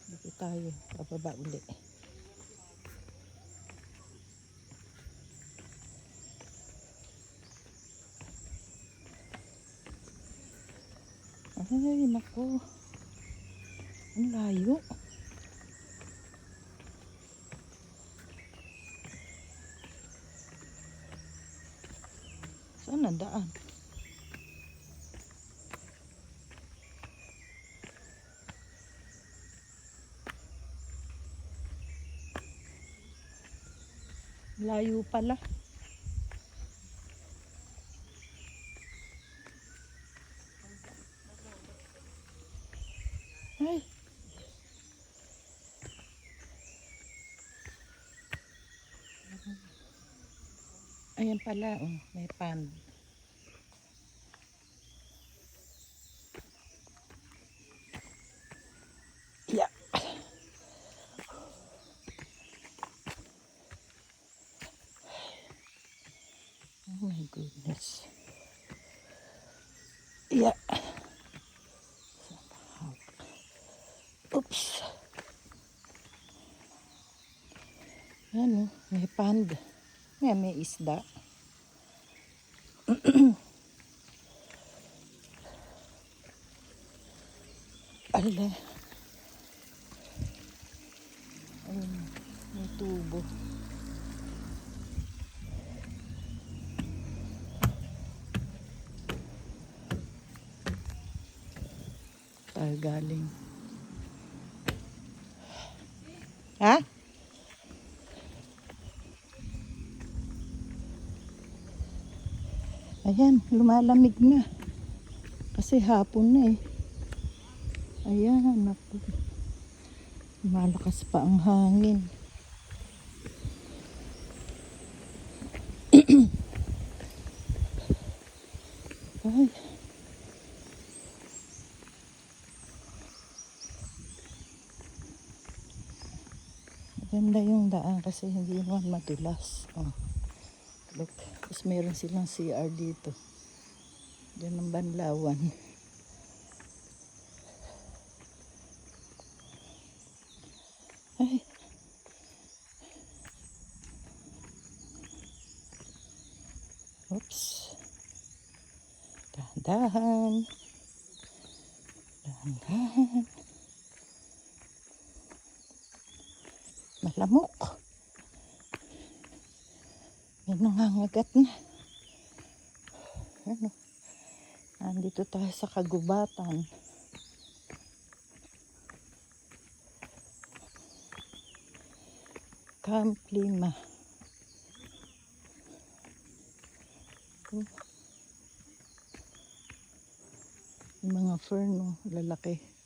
Dito tayo, bababa uli. Ay, naku. Ang layo. Saan ang daan? Layo pala. Ay. Ayan pala, oh, may pond. Yeah. Oh my goodness. Yeah. Oops. Ayan, oh, may pond. May isda. Ala. Ayun, may tubo. Tayo galing. Ha? Ayan, lumalamig na. Kasi hapon na eh. Ayan, naku. Malakas pa ang hangin. Ay. Maganda yung daan kasi hindi naman madulas. Oh. Look, tapos meron silang CR dito. Diyan ang Banlawan. Ay. Oops. Dahan-dahan. Dahan-dahan. Malamok. May nangangagat na. Ano? Nandito tayo sa kagubatan. Camp Lima. Yung mga fern, no? Lalaki.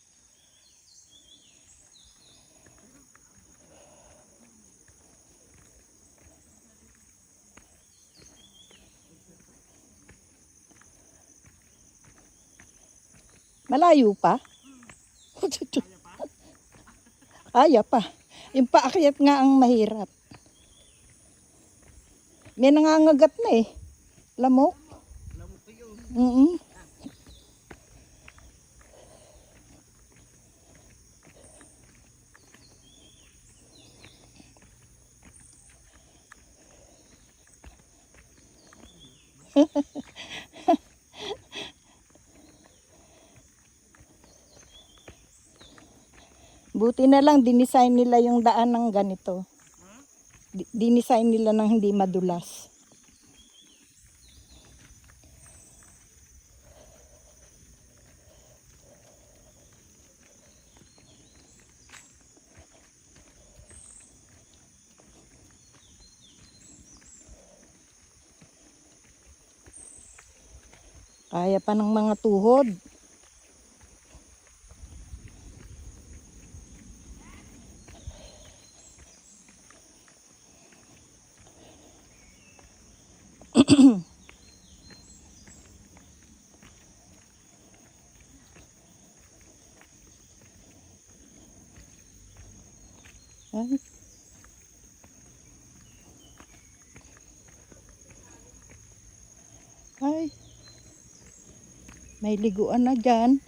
Malayo pa? Kaya pa. Yung paakyat nga ang mahirap. May nangangagat na eh. Lamok. Lamok yun. Buti na lang dinisign nila yung daan ng ganito. Dinisign nila ng hindi madulas. Kaya pa ng mga tuhod. Ay. Ay. May liguan na dyan.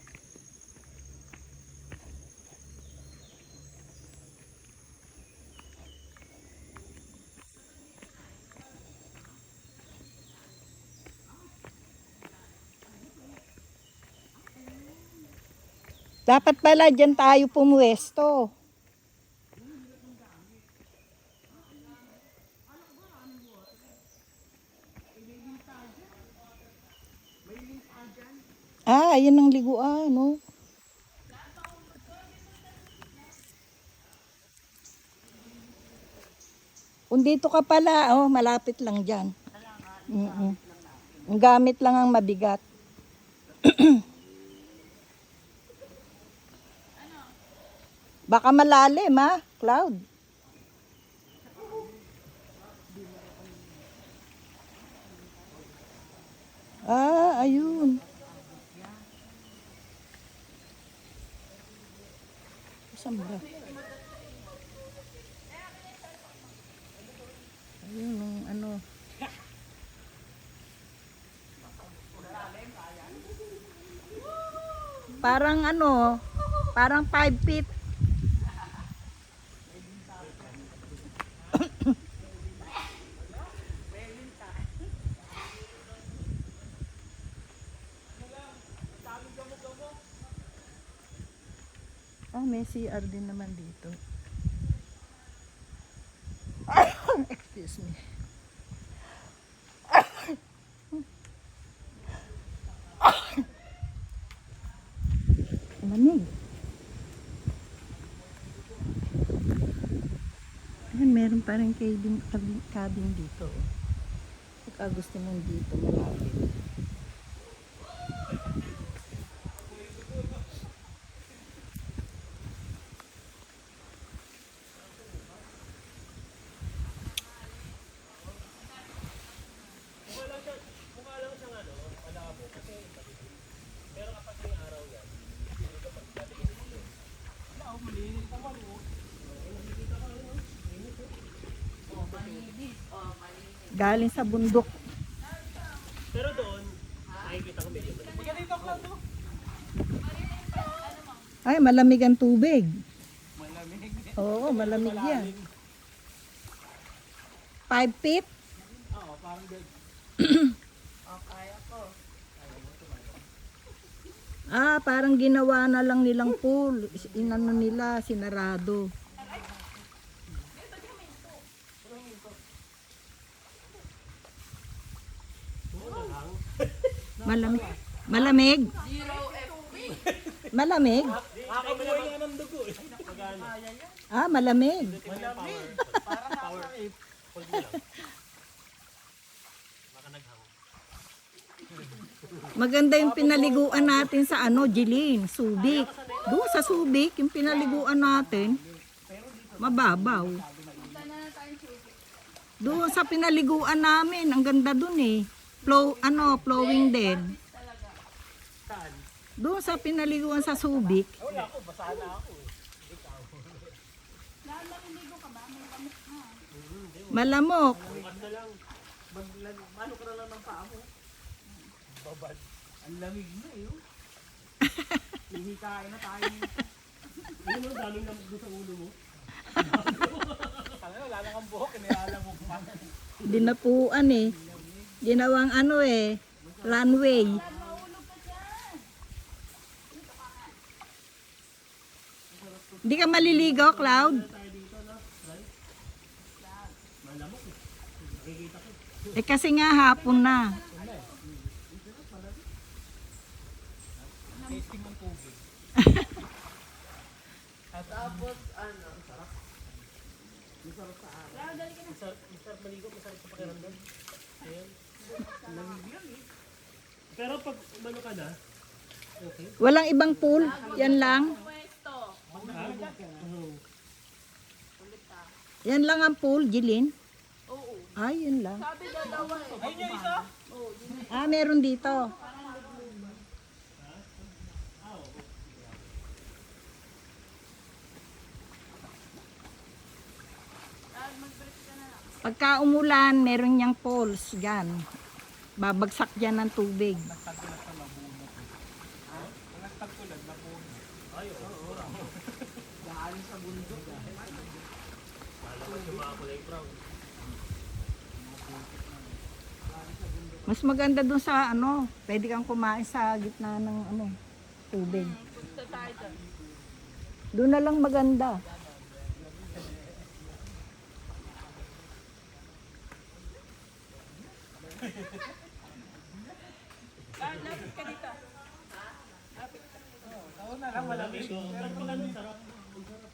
Dapat pala dyan tayo pumuwesto. Ah, ayun ang liguan, no? Kung dito ka pala, oh, malapit lang dyan. Ang gamit lang ang mabigat. Baka malalim, ha, Cloud? Ah, ayun. Saan ba? Ayun, ang ano. Parang ano, parang 5 feet. Oh, may CR din naman dito. Excuse me. Manig. Ayan, meron pa rin cabin dito. Pagka gusto mong dito, malapit. Galing sa bundok. Pero doon, nakikita ko medyo malamig. Ay, malamig ang tubig. Malamig? Oo, malamig yan. 5 feet? Oo, parang dead. Ah, parang ginawa na lang nilang pool. Inano nila, sinarado. Malamig. Malamig? Malamig? Nakakabuhay nga ng dugo eh. Magano. Ah, malamig. Malamig. Parang power. Hold mo lang. Baka naghang. Maganda yung pinaliguan natin sa ano, Jilin, Subic. Doon sa Subic, yung pinaliguan natin, mababaw. Doon sa pinaliguan namin, ang ganda doon eh. Flowing din. Saan? Doon sa pinaliguan sa Subic. Wala ako, basa na ako eh. Malamok. Bukas na lang. Mano ka na lang ng paa mo. Babad. Ang lamig na eh. Hihikain na tayo. Ano mo, daming lamig doon sa ulo mo? Wala lang ang buhok, inialamok pa. Dinapuan eh. Ginawang ano eh, runway. Hindi ka maliligaw, Cloud? Eh kasi nga hapon na. Tasting ng tubig. Tapos ano? Sarap. Masarap sa araw. Masarap maligo, masarap sa pakiramdam. Ayan. Lamig yan eh. Pero pag umano ka na, okay. Walang ibang pool, yan lang. Yan lang ang pool, Jilin? Oo. Ay, yun lang. Sabi dalawa eh. Ayun yung isa? Ah, meron dito. Pagka umulan, meron niyang poles dyan. Babagsak dyan ng tubig. Mas maganda dun sa ano, pwede kang kumain sa gitna ng ano, tubig. Doon na lang maganda. Malamig. Pero pag ano, sarap.